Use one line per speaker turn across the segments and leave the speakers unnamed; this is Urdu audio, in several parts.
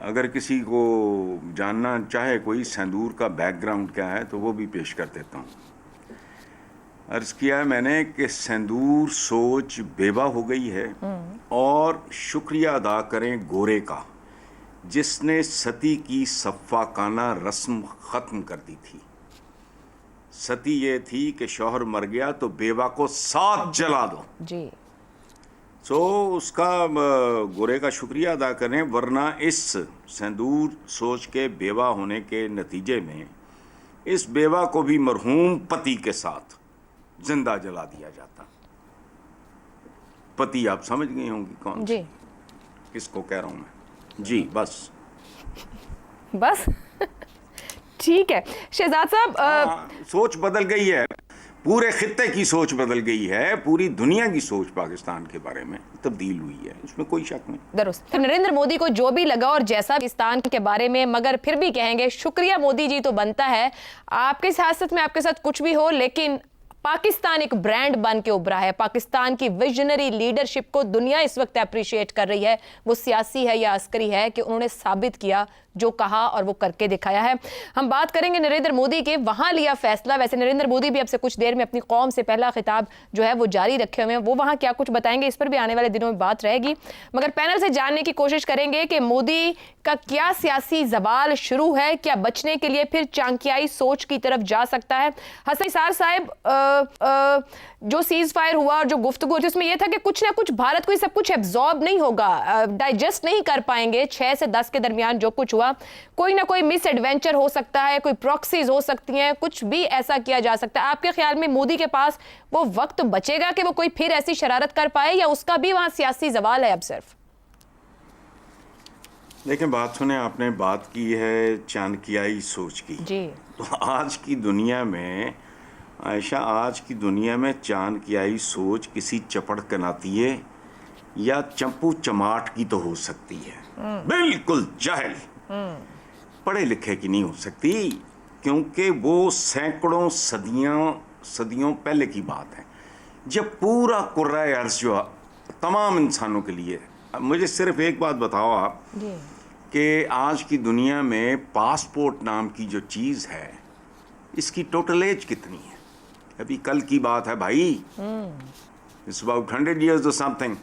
اگر کسی کو جاننا چاہے کوئی سندور کا بیک گراؤنڈ کیا ہے تو وہ بھی پیش کر دیتا ہوں. عرض کیا ہے میں نے کہ سندور سوچ بیوہ ہو گئی ہے اور شکریہ ادا کریں گورے کا جس نے ستی کی سفاکانہ رسم ختم کر دی تھی. ستی یہ تھی کہ شوہر مر گیا تو بیوہ کو ساتھ جلا دو.
جی
سو اس کا گورے کا شکریہ ادا کریں، ورنہ اس سندور سوچ کے بیوہ ہونے کے نتیجے میں اس بیوہ کو بھی مرحوم پتی کے ساتھ زندہ جلا دیا جاتا. پتی آپ سمجھ گئی ہوں گی کون
جی
کس کو کہہ رہا ہوں میں. جی بس
ٹھیک ہے شہزاد صاحب.
سوچ بدل گئی ہے، پورے خطے کی سوچ بدل گئی ہے، پوری دنیا کی سوچ پاکستان کے بارے میں تبدیل ہوئی ہے، اس میں کوئی شک نہیں.
درست. نریندر مودی کو جو بھی لگا اور جیسا پاکستان کے بارے میں، مگر پھر بھی کہیں گے شکریہ مودی جی تو بنتا ہے. آپ کی سیاست میں آپ کے ساتھ کچھ بھی ہو، لیکن پاکستان ایک برانڈ بن کے ابھرا ہے. پاکستان کی ویژنری لیڈرشپ کو دنیا اس وقت اپریشیٹ کر رہی ہے. وہ سیاسی ہے یا عسکری ہے کہ انہوں نے ثابت کیا جو کہا اور وہ کر کے دکھایا ہے. ہم بات کریں گے نریندر مودی کے، وہاں لیا فیصلہ. ویسے نریندر مودی بھی اب سے کچھ دیر میں اپنی قوم سے پہلا خطاب جو ہے وہ جاری رکھے ہوئے ہیں. وہ وہاں کیا کچھ بتائیں گے اس پر بھی آنے والے دنوں میں بات رہے گی. مگر پینل سے جاننے کی کوشش کریں گے کہ مودی کا کیا سیاسی زوال شروع ہے، کیا بچنے کے لیے پھر چانکیائی سوچ کی طرف جا سکتا ہے. حسن نثار صاحب، جو سیز فائر ہوا اور جو گفتگو جس میں یہ تھا کہ کچھ نہ کچھ بھارت کو یہ سب کچھ ایبزارب نہیں ہوگا، ڈائجسٹ نہیں کر پائیں گے. 6 سے 10 کے درمیان جو کچھ ہوا، کوئی نہ کوئی مس ایڈونچر ہو سکتا ہے، کوئی پراکسیز ہو سکتی ہیں، کچھ بھی ایسا کیا جا سکتا ہے. آپ کے خیال میں مودی کے پاس وہ وقت بچے گا کہ وہ کوئی پھر ایسی شرارت کر پائے، یا اس کا بھی وہاں سیاسی زوال ہے اب صرف؟
لیکن بات سنیں، آپ نے بات کی ہے چانکیائی سوچ کی.
جی
تو آج کی دنیا میں عائشہ، آج کی دنیا میں چانکیائی سوچ کسی چپڑ کناتیے یا چمپو چماٹ کی تو ہو سکتی ہے، بالکل جاہل پڑھے لکھے کی نہیں ہو سکتی، کیونکہ وہ سینکڑوں صدیوں پہلے کی بات ہے جب پورا کرۂ ارض جو تمام انسانوں کے لیے. مجھے صرف ایک بات بتاؤ آپ کہ آج کی دنیا میں پاسپورٹ نام کی جو چیز ہے اس کی ٹوٹل ایج کتنی ہے؟ ابھی کل کی بات ہے بھائی، it's about 100 years or something.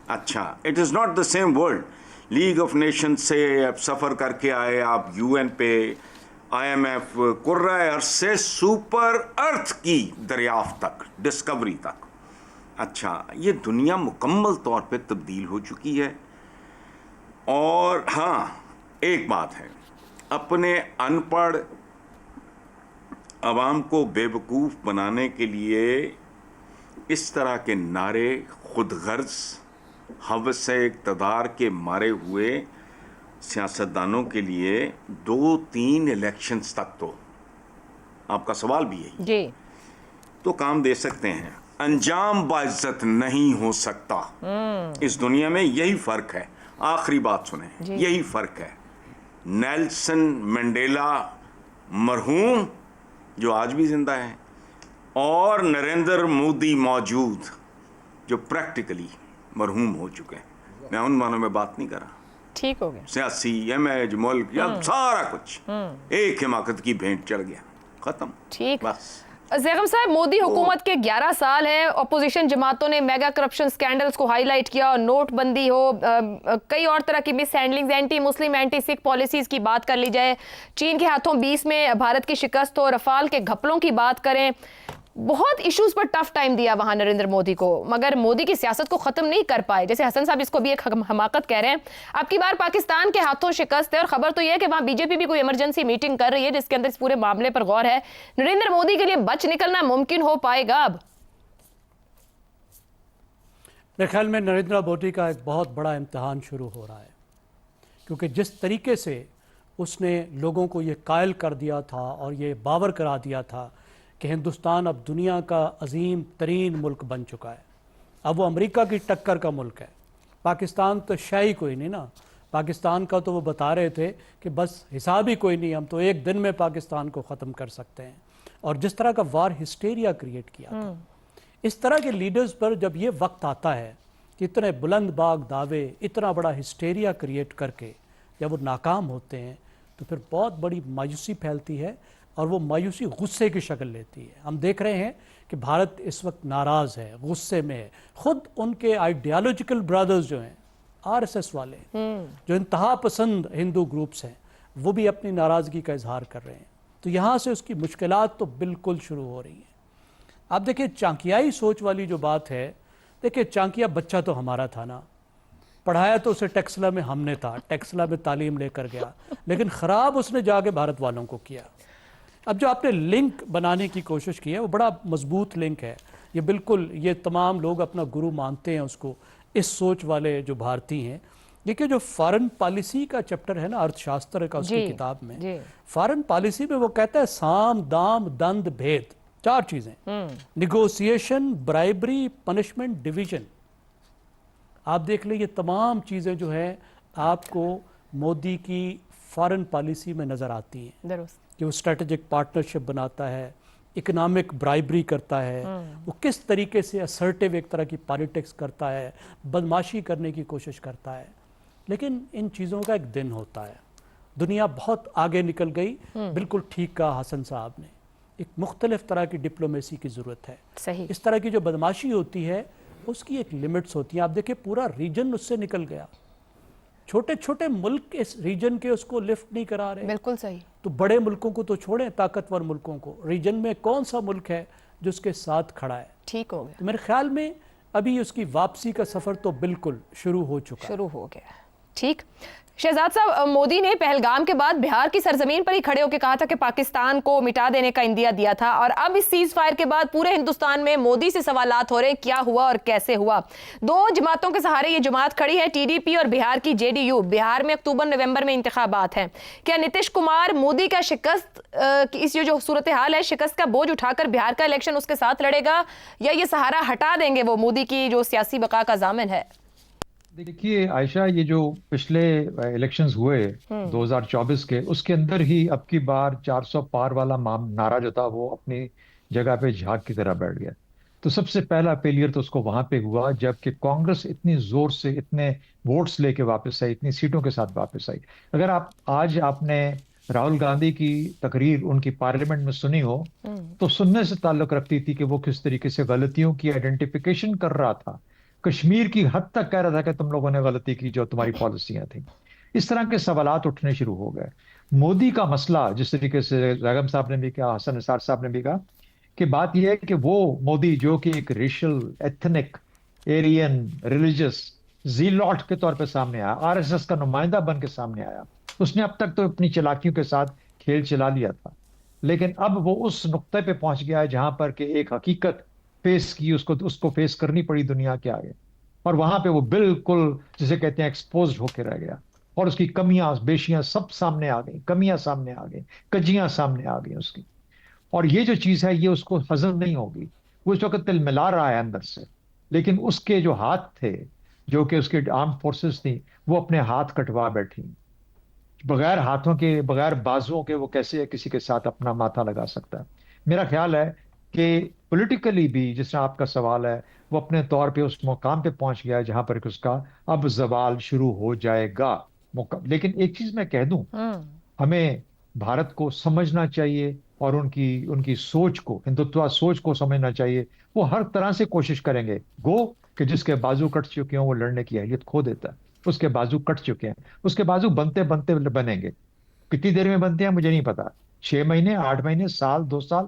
اچھا، it is not the same world. League of nation سے سفر کر کے آئے آپ یو این پہ، آئی ایم ایف، کرۂ ارض سے سپر ارتھ کی دریافت تک، ڈسکوری تک. اچھا، یہ دنیا مکمل طور پہ تبدیل ہو چکی ہے. اور ہاں ایک بات ہے، اپنے ان پڑھ عوام کو بے وقوف بنانے کے لیے اس طرح کے نعرے خود غرض ہوس اقتدار کے مارے ہوئے سیاستدانوں کے لیے 2-3 الیکشنز تک تو آپ کا سوال بھی یہی
جی
تو کام دے سکتے ہیں، انجام باعزت نہیں ہو سکتا. اس دنیا میں یہی فرق ہے. آخری بات سنیں، یہی فرق ہے. نیلسن منڈیلا مرحوم جو آج بھی زندہ ہے، اور نریندر مودی موجود جو پریکٹیکلی مرحوم ہو چکے ہیں. میں ان معنوں میں بات نہیں کر رہا،
ٹھیک ہو گیا.
سیاسی امیج ملک یا سارا کچھ ایک حماقت کی بھینٹ چڑھ گیا، ختم.
ٹھیک.
بس
زیغم صاحب، مودی حکومت کے 11 سال ہیں. اپوزیشن جماعتوں نے میگا کرپشن سکینڈلز کو ہائی لائٹ کیا، اور نوٹ بندی ہو، کئی اور طرح کی مس ہینڈلنگز، اینٹی مسلم اینٹی سکھ پالیسیز کی بات کر لی جائے، چین کے ہاتھوں 20 میں بھارت کی شکست ہو، رفال کے گھپلوں کی بات کریں. بہت ایشوز پر ٹف ٹائم دیا وہاں نریندر مودی کو، مگر مودی کی سیاست کو ختم نہیں کر پائے. جیسے حسن صاحب اس کو بھی ایک حماقت کہہ رہے ہیں. اب کی بار پاکستان کے ہاتھوں شکست ہے، اور خبر تو یہ ہے کہ وہاں بی جے پی بھی کوئی ایمرجنسی میٹنگ کر رہی ہے جس کے اندر اس پورے معاملے پر غور ہے. نریندر مودی کے لیے بچ نکلنا ممکن ہو پائے گا اب؟
میرے خیال میں نریندر مودی کا ایک بہت بڑا امتحان شروع ہو رہا ہے، کیونکہ جس طریقے سے اس نے لوگوں کو یہ قائل کر دیا تھا اور یہ باور کرا دیا تھا کہ ہندوستان اب دنیا کا عظیم ترین ملک بن چکا ہے، اب وہ امریکہ کی ٹکر کا ملک ہے. پاکستان تو شاہی کوئی نہیں نا. پاکستان کا تو وہ بتا رہے تھے کہ بس حساب ہی کوئی نہیں، ہم تو ایک دن میں پاکستان کو ختم کر سکتے ہیں. اور جس طرح کا وار ہسٹیریا کریٹ کیا تھا، اس طرح کے لیڈرز پر جب یہ وقت آتا ہے کہ اتنے بلند باغ دعوے، اتنا بڑا ہسٹیریا کریٹ کر کے یا وہ ناکام ہوتے ہیں تو پھر بہت بڑی مایوسی پھیلتی ہے اور وہ مایوسی غصے کی شکل لیتی ہے. ہم دیکھ رہے ہیں کہ بھارت اس وقت ناراض ہے, غصے میں ہے. خود ان کے آئیڈیالوجیکل برادرز جو ہیں, آر ایس ایس والے, جو انتہا پسند ہندو گروپس ہیں, وہ بھی اپنی ناراضگی کا اظہار کر رہے ہیں. تو یہاں سے اس کی مشکلات تو بالکل شروع ہو رہی ہیں. آپ دیکھیں چانکیائی سوچ والی جو بات ہے, دیکھیں چانکیا بچہ تو ہمارا تھا نا, پڑھایا تو اسے ٹیکسلا میں ہم نے تھا, ٹیکسلا میں تعلیم لے کر گیا, لیکن خراب اس نے جا کے بھارت والوں کو کیا. اب جو آپ نے لنک بنانے کی کوشش کی ہے وہ بڑا مضبوط لنک ہے. یہ بالکل, یہ تمام لوگ اپنا گرو مانتے ہیں اس کو, اس سوچ والے جو بھارتی ہیں. دیکھیے جو فارن پالیسی کا چیپٹر ہے نا, ارتھ شاستر کا اس کی کتاب میں, فارن پالیسی میں وہ کہتا ہے سام دام دند بھید, 4 چیزیں, نیگوسیشن, برائبری, پنشمنٹ, ڈویژن. آپ دیکھ لیں یہ تمام چیزیں جو ہیں آپ کو مودی کی فارن پالیسی میں نظر آتی ہیں.
درست.
کہ وہ اسٹریٹجک پارٹنرشپ بناتا ہے, اکنامک برائبری کرتا ہے, وہ کس طریقے سے اسرٹیو ایک طرح کی پالیٹکس کرتا ہے, بدماشی کرنے کی کوشش کرتا ہے. لیکن ان چیزوں کا ایک دن ہوتا ہے. دنیا بہت آگے نکل گئی, بالکل ٹھیک کہا حسن صاحب نے, ایک مختلف طرح کی ڈپلومیسی کی ضرورت ہے.
صحیح.
اس طرح کی جو بدماشی ہوتی ہے اس کی ایک لیمٹس ہوتی ہیں. آپ دیکھیں پورا ریجن اس سے نکل گیا, چھوٹے چھوٹے ملک اس ریجن کے اس کو لفٹ نہیں کرا رہے.
بالکل صحیح.
تو بڑے ملکوں کو تو چھوڑیں, طاقتور ملکوں کو, ریجن میں کون سا ملک ہے جو اس کے ساتھ کھڑا ہے؟
ٹھیک ہو گیا.
تو میرے خیال میں ابھی اس کی واپسی کا سفر تو بالکل شروع ہو چکا ہے.
شروع ہو گیا. ٹھیک. شہزاد صاحب, مودی نے پہلگام کے بعد بہار کی سرزمین پر ہی کھڑے ہو کے کہا تھا کہ پاکستان کو مٹا دینے کا عندیہ دیا تھا, اور اب اس سیز فائر کے بعد پورے ہندوستان میں مودی سے سوالات ہو رہے ہیں کیا ہوا اور کیسے ہوا. 2 جماعتوں کے سہارے یہ جماعت کھڑی ہے, ٹی ڈی پی اور بہار کی جے ڈی یو. بہار میں اکتوبر نومبر میں انتخابات ہیں. کیا نتیش کمار مودی کا شکست اس جو صورتحال ہے, شکست کا بوجھ اٹھا کر بہار کا الیکشن اس کے ساتھ لڑے گا, یا یہ سہارا ہٹا دیں گے وہ مودی کی جو سیاسی بقا کا ضامن ہے؟
دیکھیے عائشہ, یہ جو پچھلے الیکشنز ہوئے 2024 کے, اس کے اندر ہی اب کی بار 400 پار والا نعرہ جو تھا وہ اپنی جگہ پہ جھاگ کی طرح بیٹھ گیا. تو سب سے پہلا فیلئر تو اس کو وہاں پہ ہوا جب کہ کانگریس اتنی زور سے اتنے ووٹس لے کے واپس آئی, اتنی سیٹوں کے ساتھ واپس آئی. اگر آپ نے راہل گاندھی کی تقریر ان کی پارلیمنٹ میں سنی ہو تو سننے سے تعلق رکھتی تھی کہ وہ کس طریقے سے غلطیوں کی آئیڈینٹیفیکیشن کر رہا تھا. کشمیر کی حد تک کہہ رہا تھا کہ تم لوگوں نے غلطی کی جو تمہاری پالیسیاں تھیں. اس طرح کے سوالات اٹھنے شروع ہو گئے. مودی کا مسئلہ جس طریقے سے بیگم صاحب نے بھی کہا, حسن نثار صاحب نے بھی کہا, کہ بات یہ ہے کہ وہ مودی جو کہ ایک ریشل, ایتھنک, ایرین, ریلیجس زیلوٹ کے طور پہ سامنے آیا, آر ایس ایس کا نمائندہ بن کے سامنے آیا, اس نے اب تک تو اپنی چلاکیوں کے ساتھ کھیل چلا لیا تھا, لیکن اب وہ اس نقطے پہ پہنچ گیا ہے جہاں پر کہ ایک حقیقت فیس کی, اس کو فیس کرنی پڑی دنیا کے آگے, اور وہاں پہ وہ بالکل جسے کہتے ہیں ایکسپوزڈ ہو کے رہ گیا, اور اس کی کمیاں بیشیاں سب سامنے آ گئیں, کمیاں سامنے آ گئیں, کجیاں سامنے آ گئیں اس کی. اور یہ جو چیز ہے یہ اس کو ہضم نہیں ہوگی. وہ اس وقت تل ملا رہا ہے اندر سے, لیکن اس کے جو ہاتھ تھے, جو کہ اس کے آرم فورسز تھیں, وہ اپنے ہاتھ کٹوا بیٹھی. بغیر ہاتھوں کے, بغیر بازوؤں کے وہ کیسے کسی کے ساتھ اپنا ماتھا لگا سکتا ہے؟ میرا خیال ہے کہ پولیٹیکلی بھی جس طرح آپ کا سوال ہے وہ اپنے طور پہ اس مقام پہ پہنچ گیا ہے جہاں پر اس کا اب زوال شروع ہو جائے گا. لیکن ایک چیز میں کہہ دوں, ہمیں بھارت کو سمجھنا چاہیے اور ان کی سوچ کو, ہندوتوا سوچ کو سمجھنا چاہیے. وہ ہر طرح سے کوشش کریں گے, گو کہ جس کے بازو کٹ چکے ہوں وہ لڑنے کی اہلیت کھو دیتا ہے. اس کے بازو کٹ چکے ہیں, اس کے بازو بنتے بنتے بنیں گے. کتنی دیر میں بنتے ہیں مجھے نہیں پتا, 6 مہینے, 8 مہینے, سال, 2 سال,